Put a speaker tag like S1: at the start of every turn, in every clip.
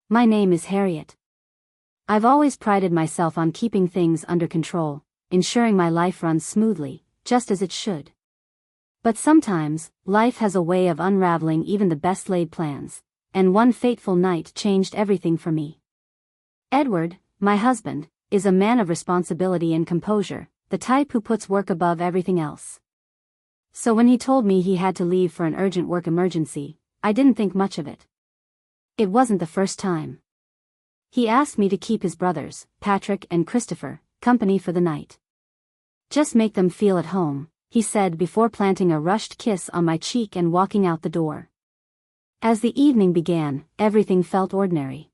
S1: My name is Harriet. I've always prided myself on keeping things under control, ensuring my life runs smoothly, just as it should. But sometimes, life has a way of unraveling even the best laid plans, and one fateful night changed everything for me. Edward, my husband, is a man of responsibility and composure, the type who puts work above everything else. So when he told me he had to leave for an urgent work emergency, I didn't think much of it. It wasn't the first time. He asked me to keep his brothers, Patrick and Christopher, company for the night. Just make them feel at home, he said before planting a rushed kiss on my cheek and walking out the door. As the evening began, everything felt ordinary.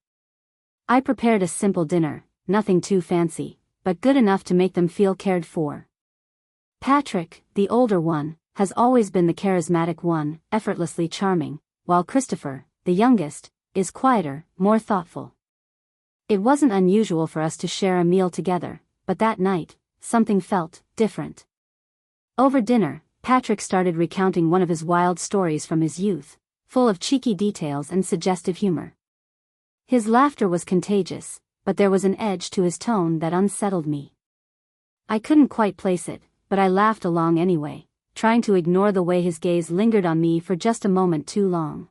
S1: I prepared a simple dinner, nothing too fancy, but good enough to make them feel cared for. Patrick, the older one, has always been the charismatic one, effortlessly charming, while Christopher, the youngest, is quieter, more thoughtful. It wasn't unusual for us to share a meal together, but that night, something felt different. Over dinner, Patrick started recounting one of his wild stories from his youth, full of cheeky details and suggestive humor. His laughter was contagious, but there was an edge to his tone that unsettled me. I couldn't quite place it, but I laughed along anyway, trying to ignore the way his gaze lingered on me for just a moment too long.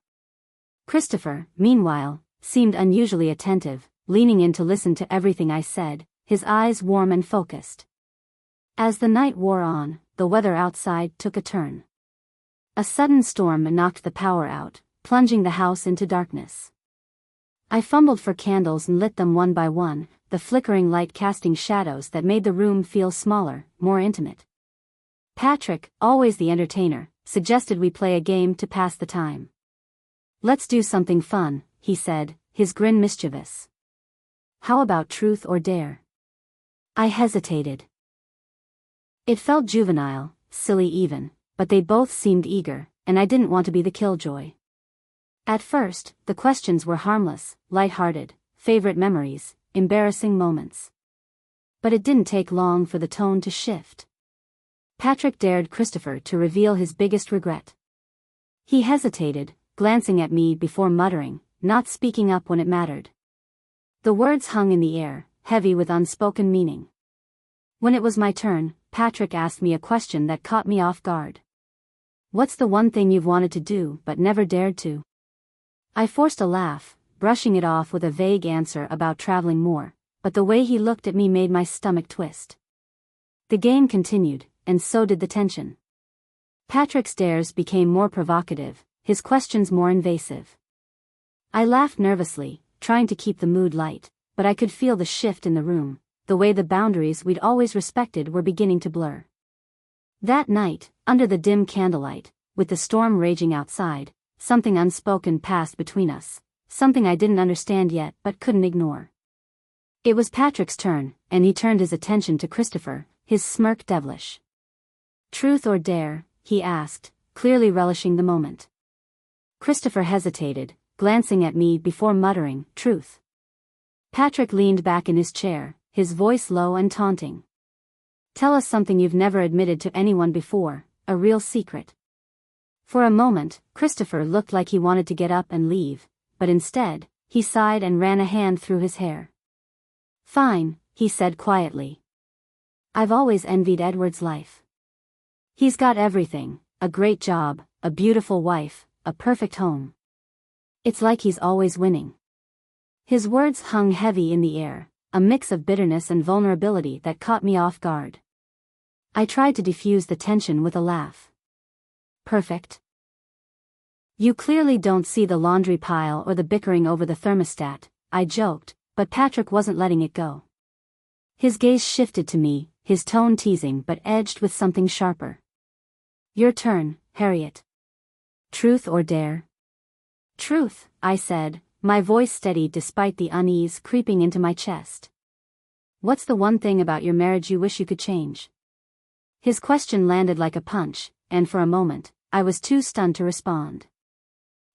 S1: Christopher, meanwhile, seemed unusually attentive, leaning in to listen to everything I said, his eyes warm and focused. As the night wore on, the weather outside took a turn. A sudden storm knocked the power out, plunging the house into darkness. I fumbled for candles and lit them one by one, the flickering light casting shadows that made the room feel smaller, more intimate. Patrick, always the entertainer, suggested we play a game to pass the time. "Let's do something fun," he said, his grin mischievous. "How about truth or dare?" I hesitated. It felt juvenile, silly even, but they both seemed eager, and I didn't want to be the killjoy. At first, the questions were harmless, light-hearted, favorite memories, embarrassing moments. But it didn't take long for the tone to shift. Patrick dared Christopher to reveal his biggest regret. He hesitated, glancing at me before muttering, not speaking up when it mattered. The words hung in the air, heavy with unspoken meaning. When it was my turn, Patrick asked me a question that caught me off guard. "What's the one thing you've wanted to do but never dared to?" I forced a laugh, brushing it off with a vague answer about traveling more, but the way he looked at me made my stomach twist. The game continued, and so did the tension. Patrick's dares became more provocative, his questions more invasive. I laughed nervously, trying to keep the mood light, but I could feel the shift in the room, the way the boundaries we'd always respected were beginning to blur. That night, under the dim candlelight, with the storm raging outside, something unspoken passed between us, something I didn't understand yet but couldn't ignore. It was Patrick's turn, and he turned his attention to Christopher, his smirk devilish. "Truth or dare?" he asked, clearly relishing the moment. Christopher hesitated, glancing at me before muttering, "Truth." Patrick leaned back in his chair, his voice low and taunting. "Tell us something you've never admitted to anyone before, a real secret." For a moment, Christopher looked like he wanted to get up and leave, but instead, he sighed and ran a hand through his hair. "Fine," he said quietly. "I've always envied Edward's life. He's got everything, a great job, a beautiful wife, a perfect home. It's like he's always winning." His words hung heavy in the air, a mix of bitterness and vulnerability that caught me off guard. I tried to diffuse the tension with a laugh. "Perfect? You clearly don't see the laundry pile or the bickering over the thermostat," I joked, but Patrick wasn't letting it go. His gaze shifted to me, his tone teasing but edged with something sharper. "Your turn, Harriet. Truth or dare?" "Truth," I said, my voice steady despite the unease creeping into my chest. "What's the one thing about your marriage you wish you could change?" His question landed like a punch, and for a moment, I was too stunned to respond.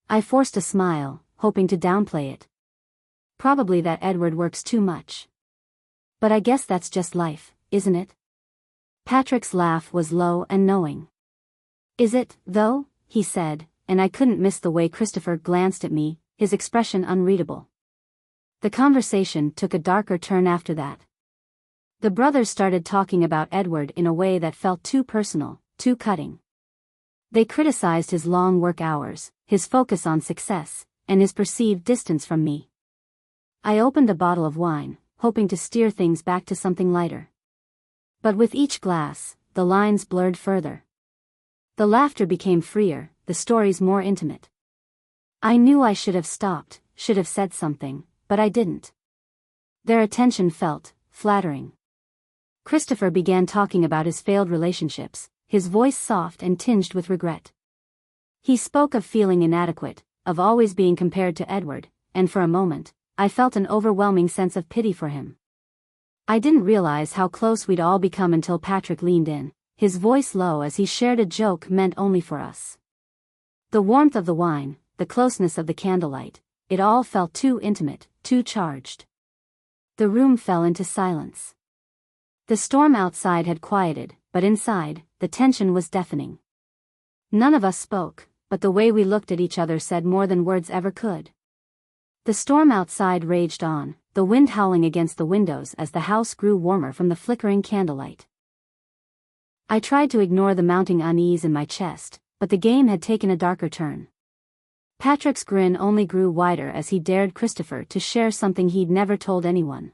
S1: I forced a smile, hoping to downplay it. Probably that Edward works too much. But I guess that's just life, isn't it? Patrick's laugh was low and knowing. "Is it, though?" he said, and I couldn't miss the way Christopher glanced at me, his expression unreadable. The conversation took a darker turn after that. The brothers started talking about Edward in a way that felt too personal, too cutting. They criticized his long work hours, his focus on success, and his perceived distance from me. I opened a bottle of wine, hoping to steer things back to something lighter. But with each glass, the lines blurred further. The laughter became freer, the stories more intimate. I knew I should have stopped, should have said something, but I didn't. Their attention felt flattering. Christopher began talking about his failed relationships, his voice soft and tinged with regret. He spoke of feeling inadequate, of always being compared to Edward, and for a moment, I felt an overwhelming sense of pity for him. I didn't realize how close we'd all become until Patrick leaned in, his voice low as he shared a joke meant only for us. The warmth of the wine, the closeness of the candlelight, it all felt too intimate, too charged. The room fell into silence. The storm outside had quieted, but inside, the tension was deafening. None of us spoke, but the way we looked at each other said more than words ever could. The storm outside raged on, the wind howling against the windows as the house grew warmer from the flickering candlelight. I tried to ignore the mounting unease in my chest, but the game had taken a darker turn. Patrick's grin only grew wider as he dared Christopher to share something he'd never told anyone.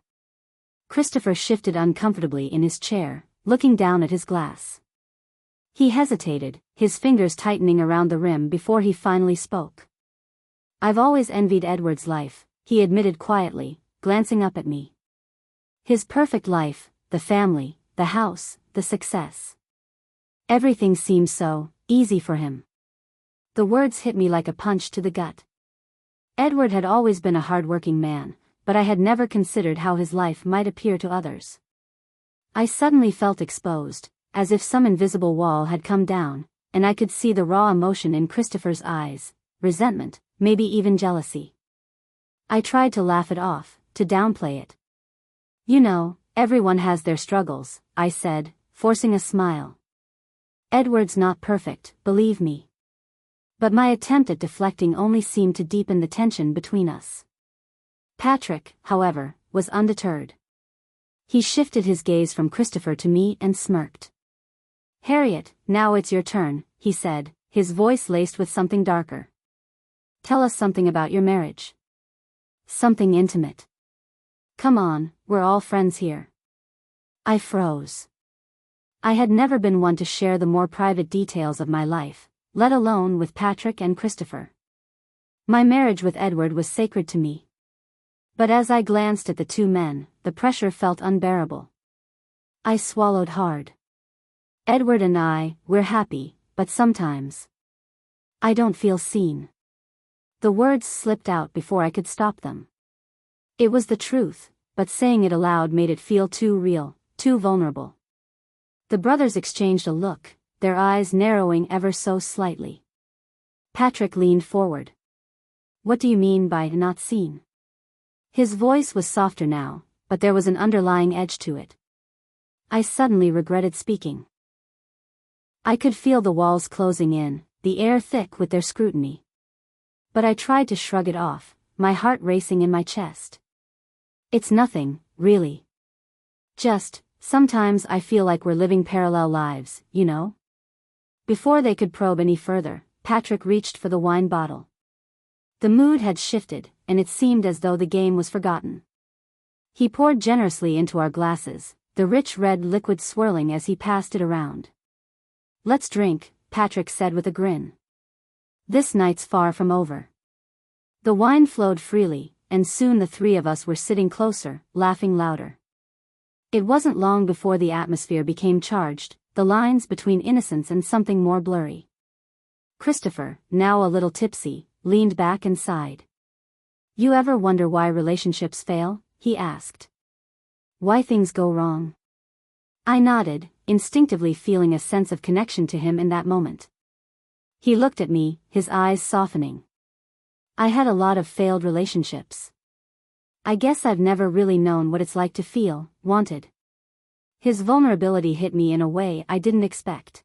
S1: Christopher shifted uncomfortably in his chair, looking down at his glass. He hesitated, his fingers tightening around the rim before he finally spoke. "I've always envied Edward's life," he admitted quietly, glancing up at me. "His perfect life, the family, the house, the success. Everything seems so easy for him." The words hit me like a punch to the gut. Edward had always been a hard-working man, but I had never considered how his life might appear to others. I suddenly felt exposed, as if some invisible wall had come down, and I could see the raw emotion in Christopher's eyes, resentment, maybe even jealousy. I tried to laugh it off, to downplay it. "You know, everyone has their struggles," I said, forcing a smile. "Edward's not perfect, believe me." But my attempt at deflecting only seemed to deepen the tension between us. Patrick, however, was undeterred. He shifted his gaze from Christopher to me and smirked. "Harriet, now it's your turn," he said, his voice laced with something darker. "Tell us something about your marriage. Something intimate. Come on, we're all friends here." I froze. I had never been one to share the more private details of my life, let alone with Patrick and Christopher. My marriage with Edward was sacred to me. But as I glanced at the two men, the pressure felt unbearable. I swallowed hard. "Edward and we're happy, but sometimes I don't feel seen." The words slipped out before I could stop them. It was the truth, but saying it aloud made it feel too real, too vulnerable. The brothers exchanged a look, their eyes narrowing ever so slightly. Patrick leaned forward. "What do you mean by not seen?" His voice was softer now, but there was an underlying edge to it. I suddenly regretted speaking. I could feel the walls closing in, the air thick with their scrutiny. But I tried to shrug it off, my heart racing in my chest. "It's nothing, really. Just, sometimes I feel like we're living parallel lives, you know?" Before they could probe any further, Patrick reached for the wine bottle. The mood had shifted, and it seemed as though the game was forgotten. He poured generously into our glasses, the rich red liquid swirling as he passed it around. "Let's drink," Patrick said with a grin. "This night's far from over." The wine flowed freely, and soon the three of us were sitting closer, laughing louder. It wasn't long before the atmosphere became charged, the lines between innocence and something more blurry. Christopher, now a little tipsy, leaned back and sighed. "You ever wonder why relationships fail?" he asked. "Why things go wrong?" I nodded, instinctively feeling a sense of connection to him in that moment. He looked at me, his eyes softening. "I had a lot of failed relationships. I guess I've never really known what it's like to feel wanted." His vulnerability hit me in a way I didn't expect.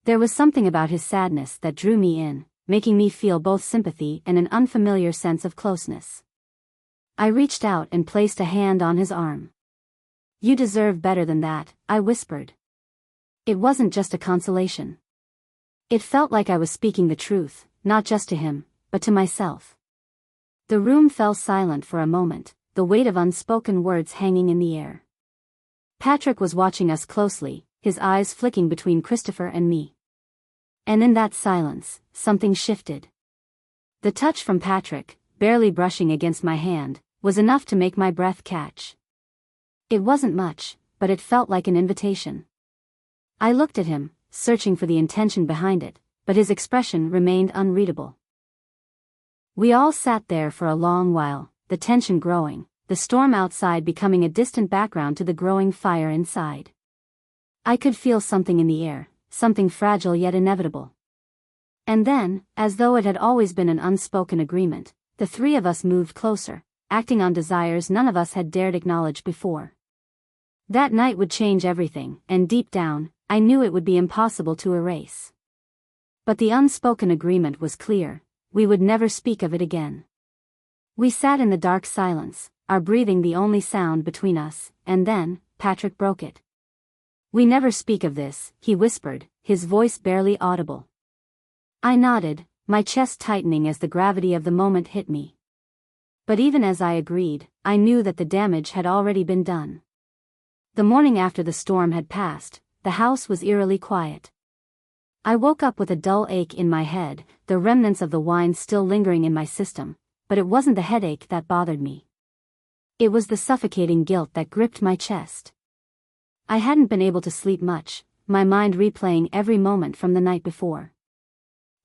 S1: There was something about his sadness that drew me in, making me feel both sympathy and an unfamiliar sense of closeness. I reached out and placed a hand on his arm. "You deserve better than that," I whispered. It wasn't just a consolation. It felt like I was speaking the truth, not just to him, but to myself. The room fell silent for a moment, the weight of unspoken words hanging in the air. Patrick was watching us closely, his eyes flicking between Christopher and me. And in that silence, something shifted. The touch from Patrick, barely brushing against my hand, was enough to make my breath catch. It wasn't much, but it felt like an invitation. I looked at him, searching for the intention behind it, but his expression remained unreadable. We all sat there for a long while, the tension growing, the storm outside becoming a distant background to the growing fire inside. I could feel something in the air, something fragile yet inevitable. And then, as though it had always been an unspoken agreement, the three of us moved closer, acting on desires none of us had dared acknowledge before. That night would change everything, and deep down, I knew it would be impossible to erase. But the unspoken agreement was clear: we would never speak of it again. We sat in the dark silence, our breathing the only sound between us, and then, Patrick broke it. "We never speak of this," he whispered, his voice barely audible. I nodded, my chest tightening as the gravity of the moment hit me. But even as I agreed, I knew that the damage had already been done. The morning after the storm had passed, the house was eerily quiet. I woke up with a dull ache in my head, the remnants of the wine still lingering in my system, but it wasn't the headache that bothered me. It was the suffocating guilt that gripped my chest. I hadn't been able to sleep much, my mind replaying every moment from the night before.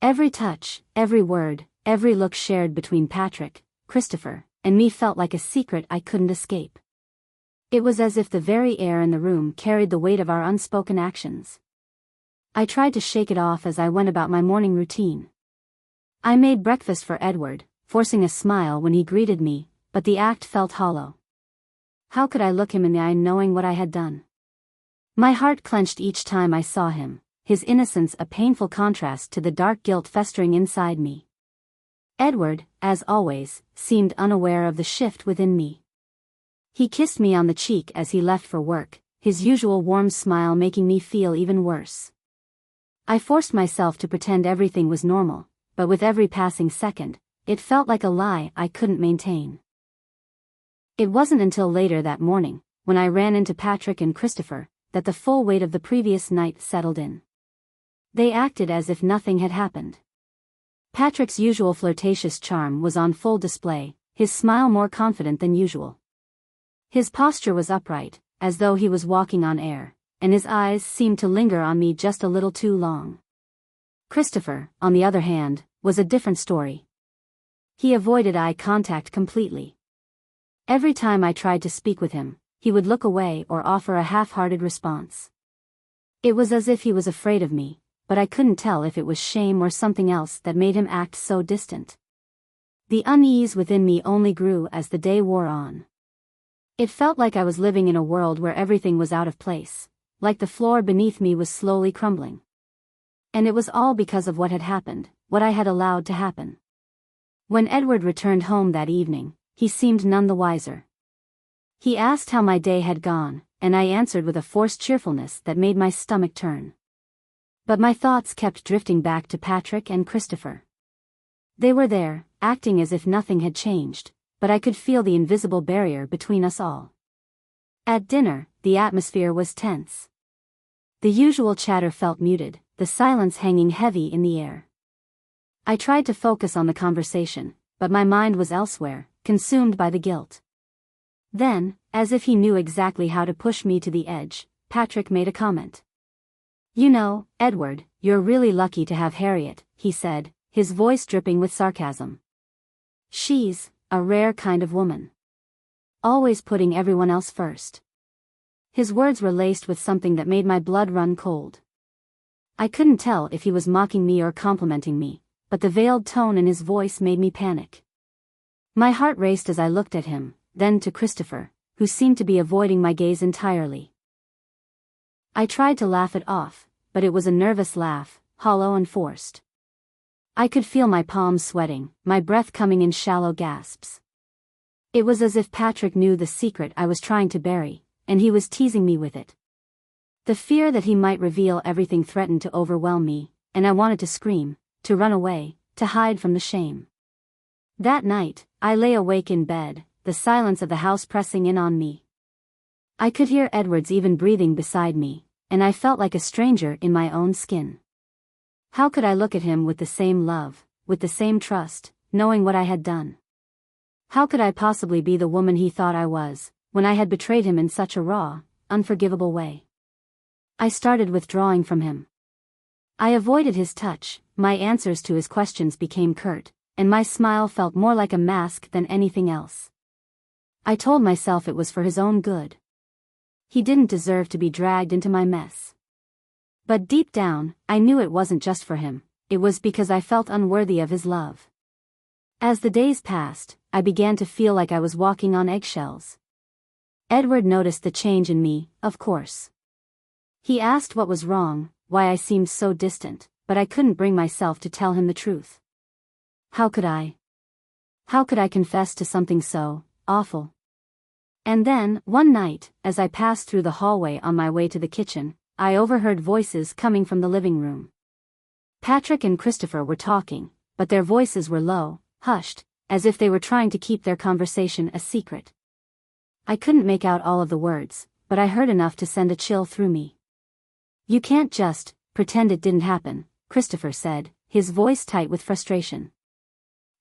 S1: Every touch, every word, every look shared between Patrick, Christopher, and me felt like a secret I couldn't escape. It was as if the very air in the room carried the weight of our unspoken actions. I tried to shake it off as I went about my morning routine. I made breakfast for Edward, forcing a smile when he greeted me, but the act felt hollow. How could I look him in the eye knowing what I had done? My heart clenched each time I saw him, his innocence a painful contrast to the dark guilt festering inside me. Edward, as always, seemed unaware of the shift within me. He kissed me on the cheek as he left for work, his usual warm smile making me feel even worse. I forced myself to pretend everything was normal, but with every passing second, it felt like a lie I couldn't maintain. It wasn't until later that morning, when I ran into Patrick and Christopher, that the full weight of the previous night settled in. They acted as if nothing had happened. Patrick's usual flirtatious charm was on full display, his smile more confident than usual. His posture was upright, as though he was walking on air, and his eyes seemed to linger on me just a little too long. Christopher, on the other hand, was a different story. He avoided eye contact completely. Every time I tried to speak with him, he would look away or offer a half-hearted response. It was as if he was afraid of me, but I couldn't tell if it was shame or something else that made him act so distant. The unease within me only grew as the day wore on. It felt like I was living in a world where everything was out of place, like the floor beneath me was slowly crumbling. And it was all because of what had happened, what I had allowed to happen. When Edward returned home that evening, he seemed none the wiser. He asked how my day had gone, and I answered with a forced cheerfulness that made my stomach turn. But my thoughts kept drifting back to Patrick and Christopher. They were there, acting as if nothing had changed, but I could feel the invisible barrier between us all. At dinner, the atmosphere was tense. The usual chatter felt muted, the silence hanging heavy in the air. I tried to focus on the conversation, but my mind was elsewhere, consumed by the guilt. Then, as if he knew exactly how to push me to the edge, Patrick made a comment. "You know, Edward, you're really lucky to have Harriet," he said, his voice dripping with sarcasm. "She's a rare kind of woman. Always putting everyone else first." His words were laced with something that made my blood run cold. I couldn't tell if he was mocking me or complimenting me, but the veiled tone in his voice made me panic. My heart raced as I looked at him, then to Christopher, who seemed to be avoiding my gaze entirely. I tried to laugh it off, but it was a nervous laugh, hollow and forced. I could feel my palms sweating, my breath coming in shallow gasps. It was as if Patrick knew the secret I was trying to bury, and he was teasing me with it. The fear that he might reveal everything threatened to overwhelm me, and I wanted to scream, to run away, to hide from the shame. That night, I lay awake in bed, the silence of the house pressing in on me. I could hear Edward's even breathing beside me, and I felt like a stranger in my own skin. How could I look at him with the same love, with the same trust, knowing what I had done? How could I possibly be the woman he thought I was, when I had betrayed him in such a raw, unforgivable way? I started withdrawing from him. I avoided his touch, my answers to his questions became curt, and my smile felt more like a mask than anything else. I told myself it was for his own good. He didn't deserve to be dragged into my mess. But deep down, I knew it wasn't just for him, it was because I felt unworthy of his love. As the days passed, I began to feel like I was walking on eggshells. Edward noticed the change in me, of course. He asked what was wrong, why I seemed so distant, but I couldn't bring myself to tell him the truth. How could I? How could I confess to something so awful? And then, one night, as I passed through the hallway on my way to the kitchen, I overheard voices coming from the living room. Patrick and Christopher were talking, but their voices were low, hushed, as if they were trying to keep their conversation a secret. I couldn't make out all of the words, but I heard enough to send a chill through me. "You can't just pretend it didn't happen," Christopher said, his voice tight with frustration.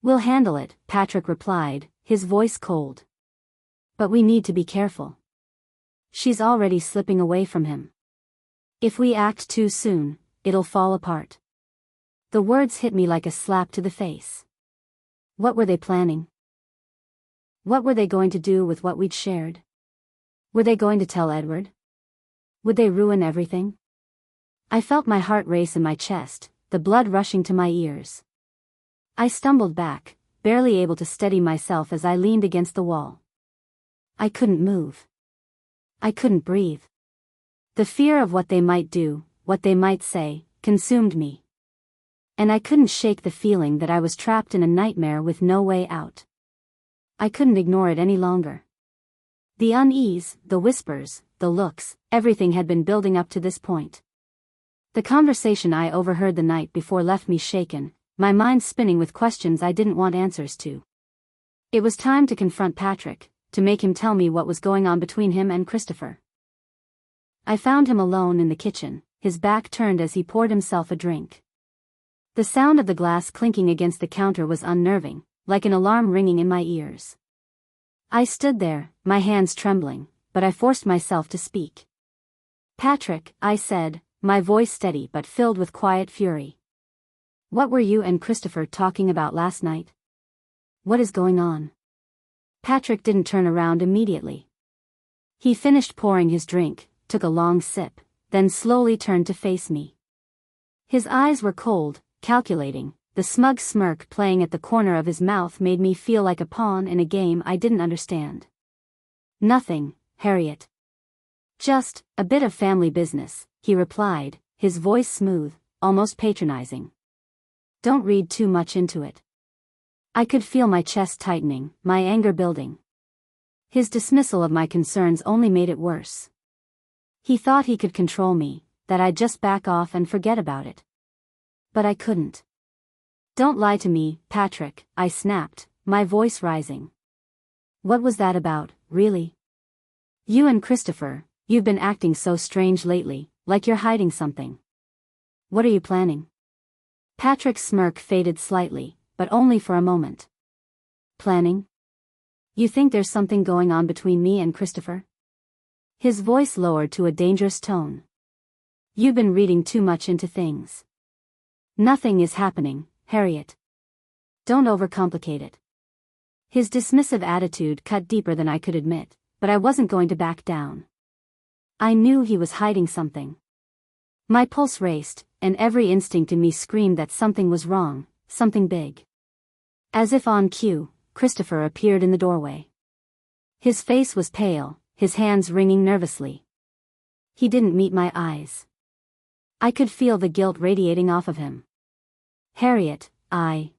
S1: "We'll handle it," Patrick replied, his voice cold. "But we need to be careful. She's already slipping away from him. If we act too soon, it'll fall apart." The words hit me like a slap to the face. What were they planning? What were they going to do with what we'd shared? Were they going to tell Edward? Would they ruin everything? I felt my heart race in my chest, the blood rushing to my ears. I stumbled back, barely able to steady myself as I leaned against the wall. I couldn't move. I couldn't breathe. The fear of what they might do, what they might say, consumed me. And I couldn't shake the feeling that I was trapped in a nightmare with no way out. I couldn't ignore it any longer. The unease, the whispers, the looks, everything had been building up to this point. The conversation I overheard the night before left me shaken, my mind spinning with questions I didn't want answers to. It was time to confront Patrick, to make him tell me what was going on between him and Christopher. I found him alone in the kitchen, his back turned as he poured himself a drink. The sound of the glass clinking against the counter was unnerving, like an alarm ringing in my ears. I stood there, my hands trembling, but I forced myself to speak. "Patrick," I said, my voice steady but filled with quiet fury. "What were you and Christopher talking about last night? What is going on?" Patrick didn't turn around immediately. He finished pouring his drink, took a long sip, then slowly turned to face me. His eyes were cold, calculating, the smug smirk playing at the corner of his mouth made me feel like a pawn in a game I didn't understand. "Nothing, Harriet. Just a bit of family business," he replied, his voice smooth, almost patronizing. "Don't read too much into it." I could feel my chest tightening, my anger building. His dismissal of my concerns only made it worse. He thought he could control me, that I'd just back off and forget about it. But I couldn't. "Don't lie to me, Patrick," I snapped, my voice rising. "What was that about, really? You and Christopher, you've been acting so strange lately, like you're hiding something. What are you planning?" Patrick's smirk faded slightly, but only for a moment. "Planning? You think there's something going on between me and Christopher?" His voice lowered to a dangerous tone. "You've been reading too much into things. Nothing is happening, Harriet. Don't overcomplicate it." His dismissive attitude cut deeper than I could admit, but I wasn't going to back down. I knew he was hiding something. My pulse raced, and every instinct in me screamed that something was wrong, something big. As if on cue, Christopher appeared in the doorway. His face was pale, his hands wringing nervously. He didn't meet my eyes. I could feel the guilt radiating off of him. "Harriet, I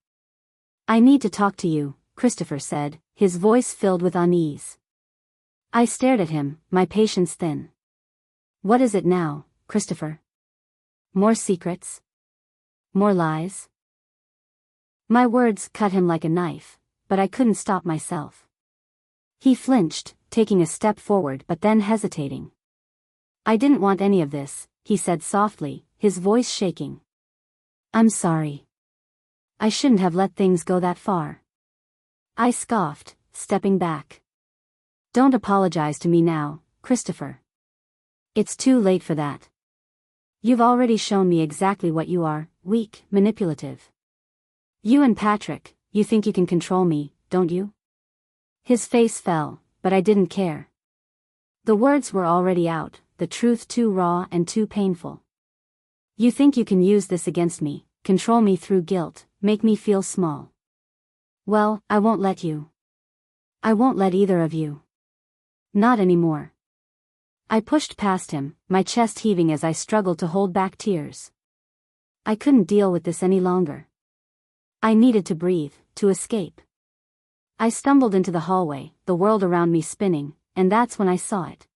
S1: need to talk to you," Christopher said, his voice filled with unease. I stared at him, my patience thin. What is it now, Christopher? More secrets? More lies? My words cut him like a knife, but I couldn't stop myself. He flinched, taking a step forward but then hesitating. I didn't want any of this, he said softly, his voice shaking. I'm sorry. I shouldn't have let things go that far. I scoffed, stepping back. Don't apologize to me now, Christopher. It's too late for that. You've already shown me exactly what you are, weak, manipulative. You and Patrick, you think you can control me, don't you? His face fell, but I didn't care. The words were already out, the truth too raw and too painful. You think you can use this against me, control me through guilt, make me feel small. Well, I won't let you. I won't let either of you. Not anymore. I pushed past him, my chest heaving as I struggled to hold back tears. I couldn't deal with this any longer. I needed to breathe, to escape. I stumbled into the hallway, the world around me spinning, and that's when I saw it.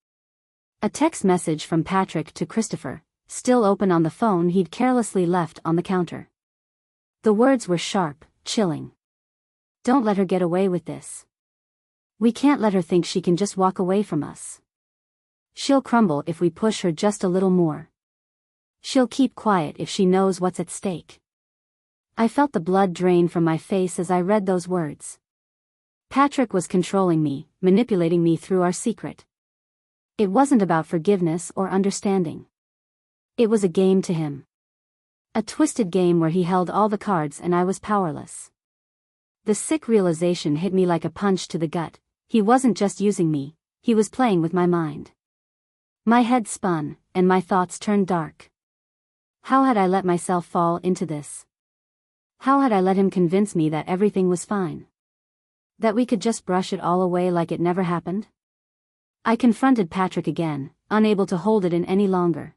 S1: A text message from Patrick to Christopher, still open on the phone he'd carelessly left on the counter. The words were sharp, chilling. Don't let her get away with this. We can't let her think she can just walk away from us. She'll crumble if we push her just a little more. She'll keep quiet if she knows what's at stake. I felt the blood drain from my face as I read those words. Patrick was controlling me, manipulating me through our secret. It wasn't about forgiveness or understanding. It was a game to him. A twisted game where he held all the cards and I was powerless. The sick realization hit me like a punch to the gut. He wasn't just using me, he was playing with my mind. My head spun, and my thoughts turned dark. How had I let myself fall into this? How had I let him convince me that everything was fine? That we could just brush it all away like it never happened? I confronted Patrick again, unable to hold it in any longer.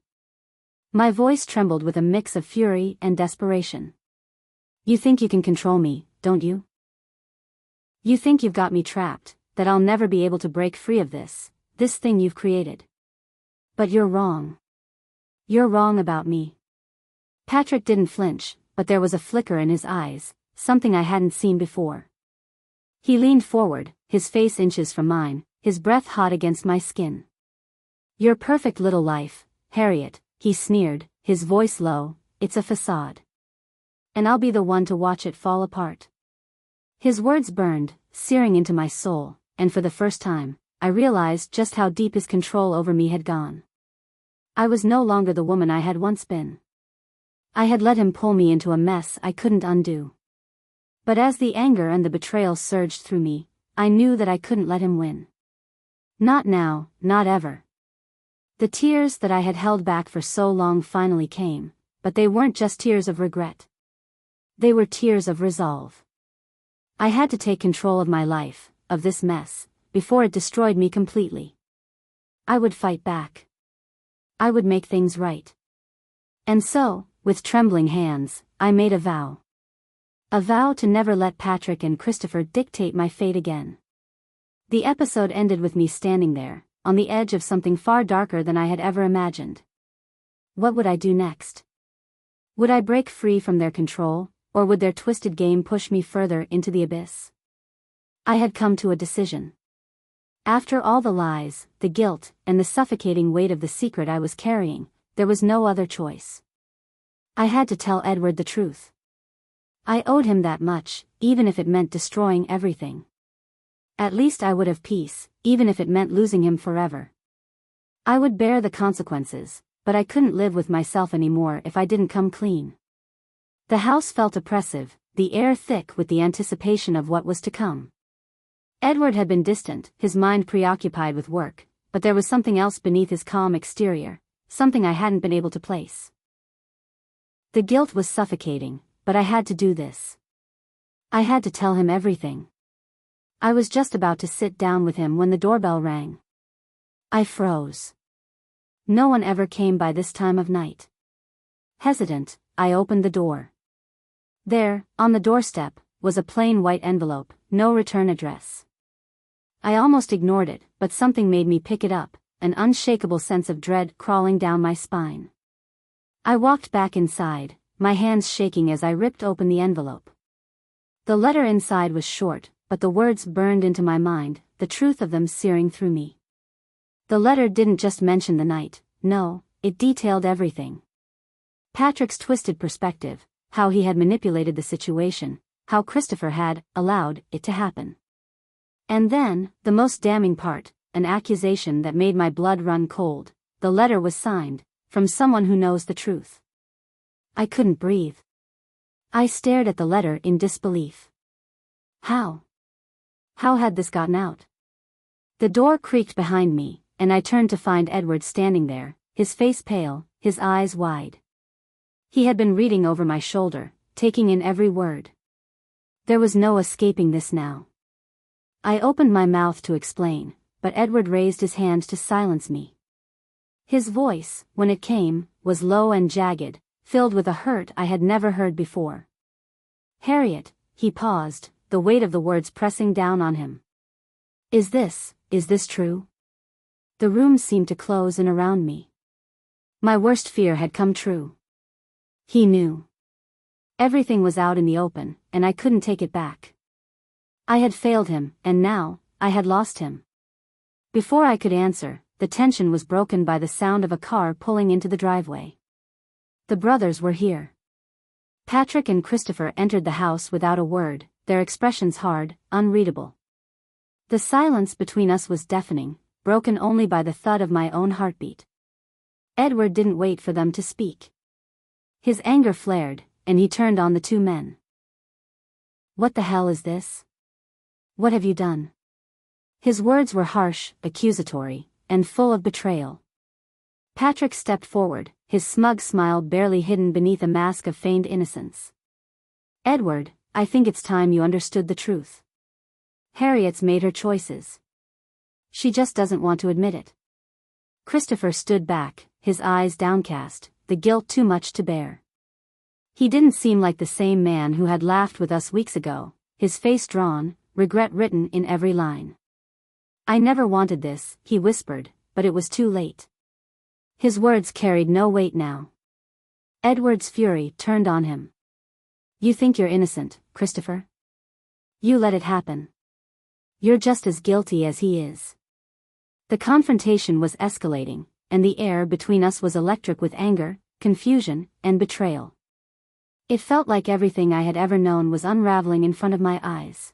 S1: My voice trembled with a mix of fury and desperation. You think you can control me, don't you? You think you've got me trapped, that I'll never be able to break free of this thing you've created. But you're wrong. You're wrong about me. Patrick didn't flinch, but there was a flicker in his eyes, something I hadn't seen before. He leaned forward, his face inches from mine, his breath hot against my skin. Your perfect little life, Harriet, he sneered, his voice low, it's a facade. And I'll be the one to watch it fall apart. His words burned, searing into my soul, and for the first time, I realized just how deep his control over me had gone. I was no longer the woman I had once been. I had let him pull me into a mess I couldn't undo. But as the anger and the betrayal surged through me, I knew that I couldn't let him win. Not now, not ever. The tears that I had held back for so long finally came, but they weren't just tears of regret. They were tears of resolve. I had to take control of my life, of this mess, before it destroyed me completely. I would fight back. I would make things right. And so, with trembling hands, I made a vow. A vow to never let Patrick and Christopher dictate my fate again. The episode ended with me standing there, on the edge of something far darker than I had ever imagined. What would I do next? Would I break free from their control, or would their twisted game push me further into the abyss? I had come to a decision. After all the lies, the guilt, and the suffocating weight of the secret I was carrying, there was no other choice. I had to tell Edward the truth. I owed him that much, even if it meant destroying everything. At least I would have peace, even if it meant losing him forever. I would bear the consequences, but I couldn't live with myself anymore if I didn't come clean. The house felt oppressive, the air thick with the anticipation of what was to come. Edward had been distant, his mind preoccupied with work, but there was something else beneath his calm exterior, something I hadn't been able to place. The guilt was suffocating, but I had to do this. I had to tell him everything. I was just about to sit down with him when the doorbell rang. I froze. No one ever came by this time of night. Hesitant, I opened the door. There, on the doorstep, was a plain white envelope, no return address. I almost ignored it, but something made me pick it up, an unshakable sense of dread crawling down my spine. I walked back inside, my hands shaking as I ripped open the envelope. The letter inside was short, but the words burned into my mind, the truth of them searing through me. The letter didn't just mention the night, no, it detailed everything. Patrick's twisted perspective, how he had manipulated the situation, how Christopher had allowed it to happen. And then, the most damning part, an accusation that made my blood run cold. The letter was signed, from someone who knows the truth. I couldn't breathe. I stared at the letter in disbelief. How? How had this gotten out? The door creaked behind me, and I turned to find Edward standing there, his face pale, his eyes wide. He had been reading over my shoulder, taking in every word. There was no escaping this now. I opened my mouth to explain, but Edward raised his hand to silence me. His voice, when it came, was low and jagged, filled with a hurt I had never heard before. Harriet, he paused, the weight of the words pressing down on him. Is this true? The room seemed to close in around me. My worst fear had come true. He knew. Everything was out in the open, and I couldn't take it back. I had failed him, and now, I had lost him. Before I could answer, the tension was broken by the sound of a car pulling into the driveway. The brothers were here. Patrick and Christopher entered the house without a word, their expressions hard, unreadable. The silence between us was deafening, broken only by the thud of my own heartbeat. Edward didn't wait for them to speak. His anger flared, and he turned on the two men. What the hell is this? What have you done? His words were harsh, accusatory, and full of betrayal. Patrick stepped forward, his smug smile barely hidden beneath a mask of feigned innocence. Edward, I think it's time you understood the truth. Harriet's made her choices. She just doesn't want to admit it. Christopher stood back, his eyes downcast, the guilt too much to bear. He didn't seem like the same man who had laughed with us weeks ago, his face drawn, regret written in every line. I never wanted this, he whispered, but it was too late. His words carried no weight now. Edward's fury turned on him. You think you're innocent, Christopher? You let it happen. You're just as guilty as he is. The confrontation was escalating, and the air between us was electric with anger, confusion, and betrayal. It felt like everything I had ever known was unraveling in front of my eyes.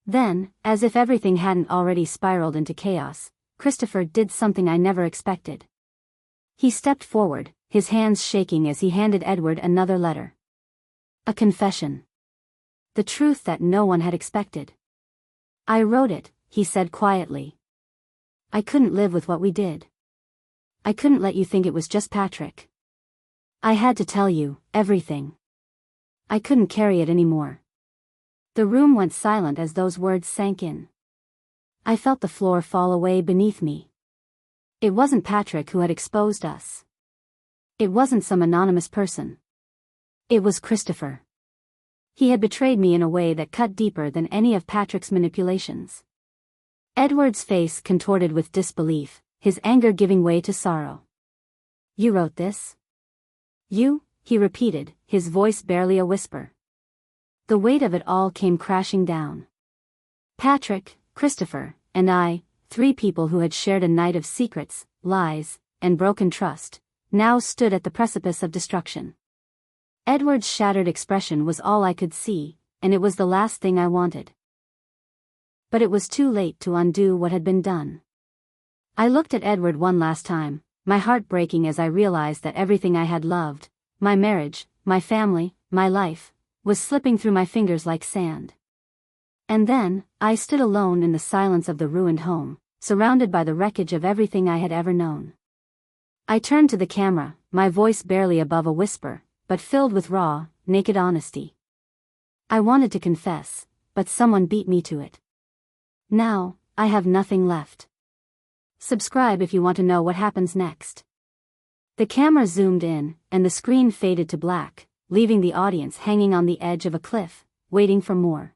S1: Then, as if everything hadn't already spiraled into chaos, Christopher did something I never expected. He stepped forward, his hands shaking as he handed Edward another letter. A confession. The truth that no one had expected. I wrote it, he said quietly. I couldn't live with what we did. I couldn't let you think it was just Patrick. I had to tell you, everything. I couldn't carry it anymore. The room went silent as those words sank in. I felt the floor fall away beneath me. It wasn't Patrick who had exposed us. It wasn't some anonymous person. It was Christopher. He had betrayed me in a way that cut deeper than any of Patrick's manipulations. Edward's face contorted with disbelief, his anger giving way to sorrow. You wrote this? You? He repeated, his voice barely a whisper. The weight of it all came crashing down. Patrick, Christopher, and I, three people who had shared a night of secrets, lies, and broken trust, now stood at the precipice of destruction. Edward's shattered expression was all I could see, and it was the last thing I wanted. But it was too late to undo what had been done. I looked at Edward one last time, my heart breaking as I realized that everything I had loved, my marriage, my family, my life, was slipping through my fingers like sand. And then, I stood alone in the silence of the ruined home, surrounded by the wreckage of everything I had ever known. I turned to the camera, my voice barely above a whisper, but filled with raw, naked honesty. I wanted to confess, but someone beat me to it. Now, I have nothing left. Subscribe if you want to know what happens next. The camera zoomed in, and the screen faded to black, leaving the audience hanging on the edge of a cliff, waiting for more.